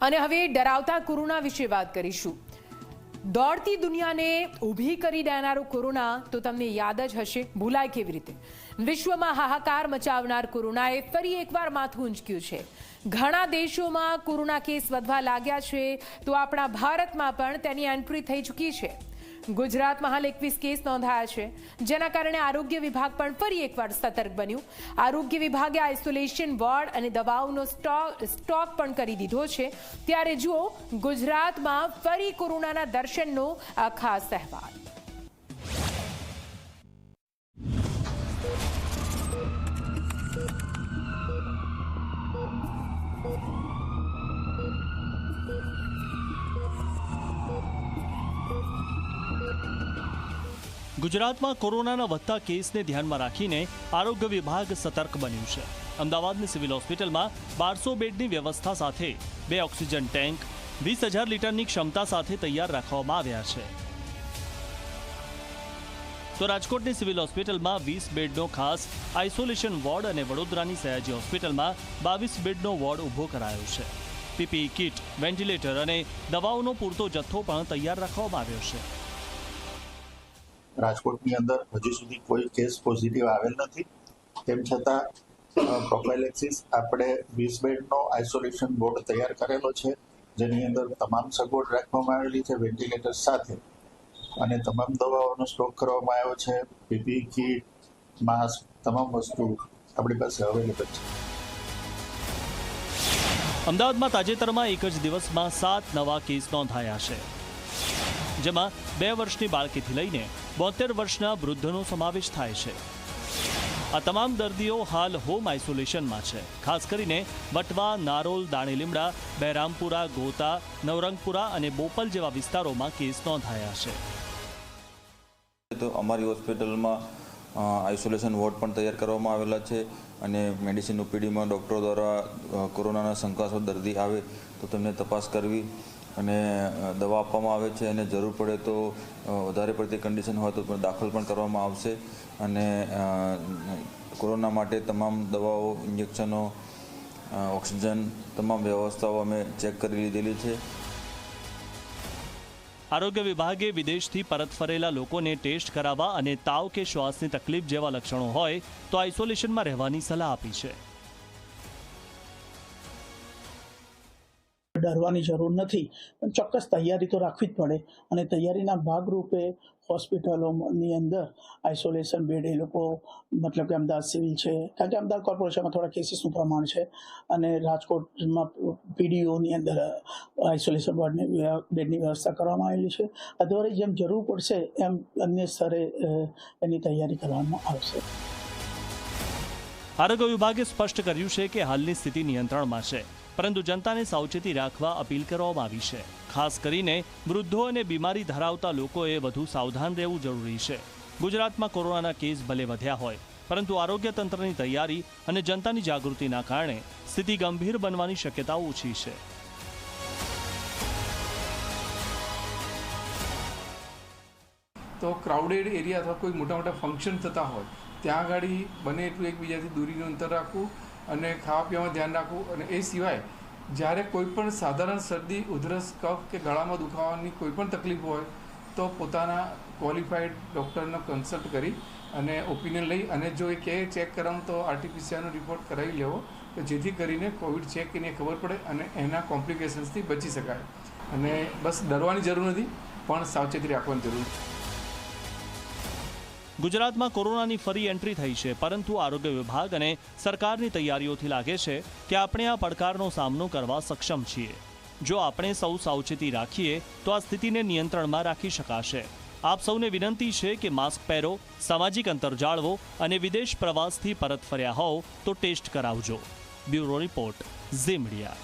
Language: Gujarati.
અને હવે ડરાવતા કોરોના વિશે વાત કરીશું। દોડતી દુનિયાને ઊભી કરી દેનારો કોરોના તો તમને યાદ જ હશે, ભૂલાય કેવી રીતે? વિશ્વમાં હાહાકાર મચાવનાર કોરોનાએ ફરી એકવાર માથું ઊંચક્યું છે। ઘણા દેશોમાં કોરોના કેસ વધવા લાગ્યા છે, તો આપણા ભારતમાં પણ તેની એન્ટ્રી થઈ ચૂકી છે। ગુજરાતમાં હાલ 21 કેસ નોંધાયા છે, જેના કારણે આરોગ્ય વિભાગ પણ ફરી એકવાર સતર્ક બન્યું। આરોગ્ય વિભાગે આઇસોલેશન વોર્ડ અને દવાઓનો સ્ટોક પણ કરી દીધો છે। ત્યારે જુઓ ગુજરાતમાં ફરી કોરોનાના દર્શનનો આ ખાસ અહેવાલ। ગુજરાતમાં કોરોનાના વધતા કેસને ધ્યાનમાં રાખીને આરોગ્ય વિભાગ સતર્ક બન્યું છે। અમદાવાદની સિવિલ હોસ્પિટલમાં 1200 બેડની વ્યવસ્થા સાથે 2 ઓક્સિજન ટેન્ક 20,000 લીટરની ક્ષમતા સાથે તૈયાર રાખવામાં આવ્યા છે। તો રાજકોટની સિવિલ હોસ્પિટલમાં 20 બેડનો ખાસ આઇસોલેશન વોર્ડ અને વડોદરાની સયાજી હોસ્પિટલમાં 22 બેડનો વોર્ડ ઊભો કરાયો છે। પીપીઈ કિટ, વેન્ટિલેટર અને દવાઓનો પૂરતો જથ્થો પણ તૈયાર રાખવામાં આવ્યો છે। રાજકોટની અંદર હજી સુધી કોઈ કેસ પોઝિટિવ આવેલ નથી, તેમ છતાં પ્રોફાઇલેક્સિસ આપણે 20 બેડનો આઇસોલેશન બોર્ડ તૈયાર કરેલો છે, જેની અંદર તમામ સગવડ રાખવામાં આવેલી છે વેન્ટિલેટર સાથે, અને તમામ દવાઓનો સ્ટોક કરવામાં આવ્યો છે। પીપીઈ કિટ, માસ્ક, તમામ વસ્તુ આપણી પાસે અવેલેબલ છે। અમદાવાદમાં તાજેતરમાં એક જ દિવસમાં 7 નવા કેસ નોંધાયા છે, જેમાં 2 વર્ષની બાળકીથી લઈને 72 વર્ષના વૃદ્ધનો સમાવેશ થાય છે। આ તમામ દર્દીઓ હાલ હોમ આઇસોલેશનમાં છે। ખાસ કરીને વટવા, નારોલ, દાણીલીમડા, બહેરામપુરા, ગોતા, નવરંગપુરા અને બોપલ જેવા વિસ્તારોમાં કેસ નોંધાયા છે। તો અમારી હોસ્પિટલમાં આઇસોલેશન વોર્ડ પણ તૈયાર કરવામાં આવેલા છે, અને મેડિસિન ઓપીડીમાં ડૉક્ટરો દ્વારા કોરોનાના શંકાસ્પદ દર્દી આવે તો તેમને તપાસ કરવી અને દવા આપવામાં આવે છે, અને જરૂર પડે તો વધારે પડતી કન્ડિશન હોય તો દાખલ પણ કરવામાં આવશે। અને કોરોના માટે તમામ દવાઓ, ઇન્જેક્શનો, ઓક્સિજન, તમામ વ્યવસ્થાઓ અમે ચેક કરી લીધેલી છે। આરોગ્ય વિભાગે વિદેશથી પરત ફરેલા લોકોને ટેસ્ટ કરાવવા અને તાવ કે શ્વાસની તકલીફ જેવા લક્ષણો હોય તો આઇસોલેશનમાં રહેવાની સલાહ આપી છે। ડરવાની જરૂર નથી, પણ ચોક્કસ તૈયારી તો રાખવી જ પડે, અને તૈયારીના ભાગરૂપે હોસ્પિટલોની અંદર આઇસોલેશન બેડ એ લોકો મતલબ કે અમદાવાદ સિવિલ છે, કારણ કે અમદાવાદ કોર્પોરેશનમાં થોડા કેસીસનું પ્રમાણ છે, અને રાજકોટમાં પીડીઓની અંદર આઇસોલેશન બેડની વ્યવસ્થા કરવામાં આવેલી છે। અધવરે જેમ જરૂર પડશે એમ અન્ય સ્તરે એની તૈયારી કરવામાં આવશે। આરોગ્ય વિભાગે સ્પષ્ટ કર્યું છે કે હાલની સ્થિતિ નિયંત્રણમાં છે, પરંતુ જનતાને સાવચેતી રાખવા અપીલ કરવામાં આવી છે। ખાસ કરીને વૃદ્ધો અને બીમારી ધરાવતા લોકોએ વધુ સાવધાન રહેવું જરૂરી છે। ગુજરાતમાં કોરોનાના કેસ ભલે વધ્યા હોય, પરંતુ આરોગ્ય તંત્રની તૈયારી અને જનતાની જાગૃતિના કારણે સ્થિતિ ગંભીર બનવાની શક્યતાઓ ઓછી છે। તો ક્રાઉડેડ એરિયા અથવા કોઈ મોટા મોટા ફંક્શન થતા હોય ત્યાં આગળ બને એટલું એકબીજાથી દૂરીનું અંતર રાખવું અને ખાવા પીવામાં ધ્યાન રાખવું। અને એ સિવાય જ્યારે કોઈ પણ સાધારણ શરદી, ઉધરસ, કફ કે ગળામાં દુખાવાની કોઈ પણ તકલીફ હોય તો પોતાના ક્વોલિફાઈડ ડૉક્ટરનો કન્સલ્ટ કરી અને ઓપિનિયન લઈ, અને જો એ કહે ચેક કરાવવું તો આરટીપીસીઆરનો રિપોર્ટ કરાવી લેવો, કે જેથી કરીને કોવિડ છે કે નહીં ખબર પડે અને એના કોમ્પ્લિકેશન્સથી બચી શકાય। અને બસ ડરવાની જરૂર નથી, પણ સાવચેતી રાખવાની જરૂર છે। ગુજરાતમાં કોરોનાની ફરી એન્ટ્રી થઈ છે, પરંતુ આરોગ્ય વિભાગ અને સરકારની તૈયારીઓથી લાગે છે કે આપણે આ પડકારનો સામનો કરવા સક્ષમ છીએ। જો આપણે સૌ સાવચેતી રાખીએ તો આ સ્થિતિને નિયંત્રણમાં રાખી શકાશે। આપ સૌને વિનંતી છે કે માસ્ક પહેરો, સામાજિક અંતર જાળવો અને વિદેશ પ્રવાસથી પરત ફર્યા હોવ તો ટેસ્ટ કરાવજો। Bureau report, Zee media.